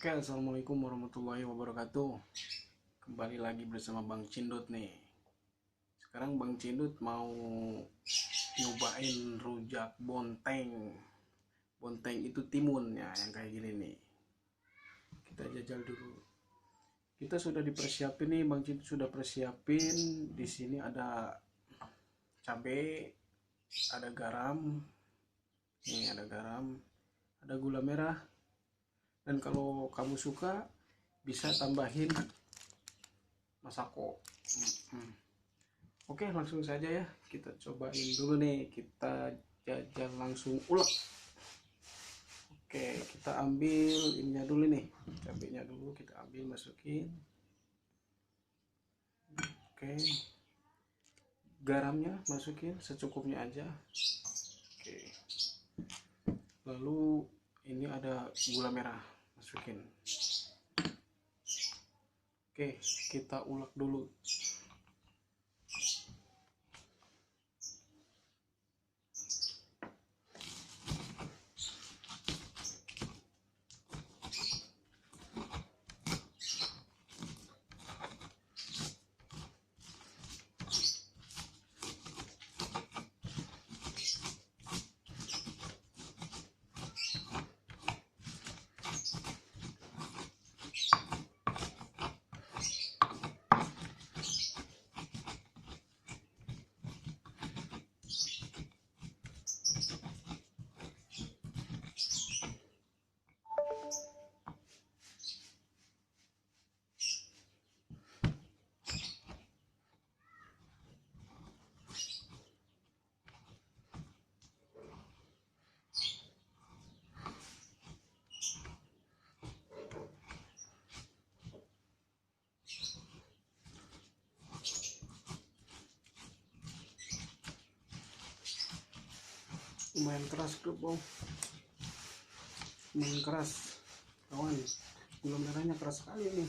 Oke, assalamualaikum warahmatullahi wabarakatuh. Kembali lagi bersama Bang Cindut nih. Sekarang Bang Cindut mau nyobain rujak bonteng. Bonteng itu timun ya, yang kayak gini nih. Kita jajal dulu. Kita sudah dipersiapin nih, Bang Cindut sudah persiapin. Di sini ada cabai, ada garam. Nih ada garam, ada gula merah. Dan kalau kamu suka bisa tambahin masako. Oke, langsung saja ya. Kita cobain dulu nih. Kita jajal langsung ulek. Oke, kita ambil ininya dulu nih. Cabenya dulu kita ambil, masukin. Oke. Garamnya masukin secukupnya aja. Oke. Lalu ini ada gula merah, masukin. Oke, kita ulek dulu. Lumayan keras tuh, Bang. Lumayan keras, kawan. Gula merahnya keras sekali nih.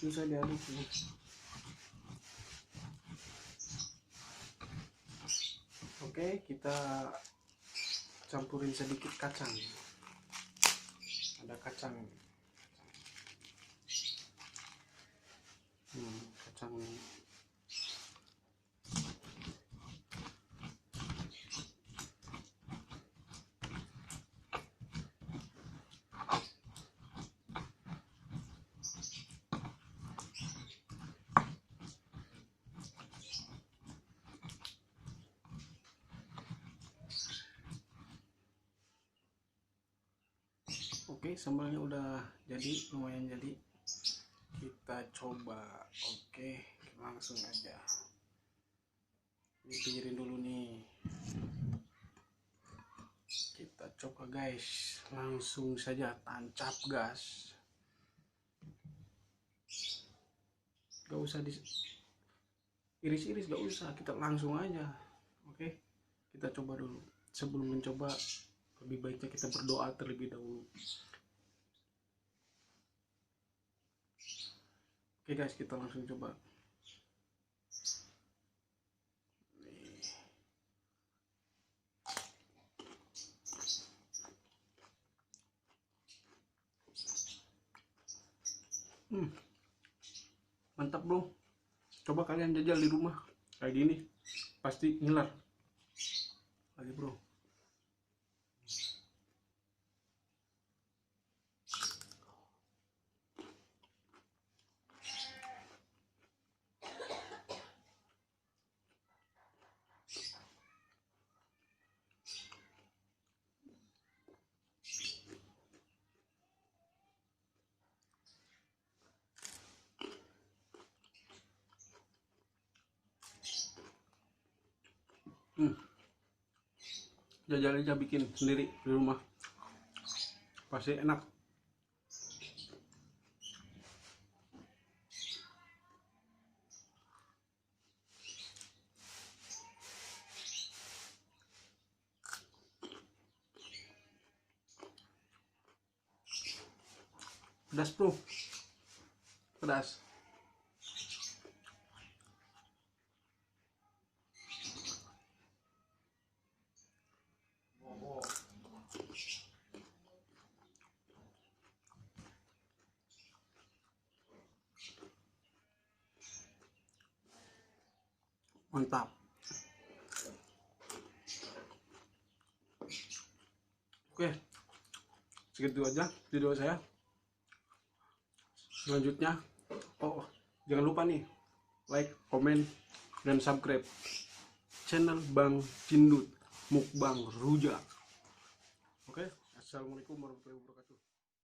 Susah diaduk nih. Oke, kita campurin sedikit kacang. Ada kacang. Kacang. Oke, sambalnya udah jadi, lumayan jadi. Kita coba. Oke, langsung aja. Dipinggirin dulu nih. Kita coba guys, langsung saja tancap gas. Gak usah iris-iris, gak usah, kita langsung aja. Oke, kita coba dulu. Sebelum mencoba, lebih baiknya kita berdoa terlebih dahulu. Oke guys, kita langsung coba. Mantap bro. Coba kalian jajal di rumah kayak gini, pasti ngiler lagi bro. Jajal aja bikin sendiri di rumah, pasti enak. Pedas bro, pedas. Mantap. Oke, segitu aja video saya. Selanjutnya, oh jangan lupa nih, like, komen, dan subscribe channel Bang Cindut Mukbang Rujak. Oke, assalamualaikum warahmatullahi wabarakatuh.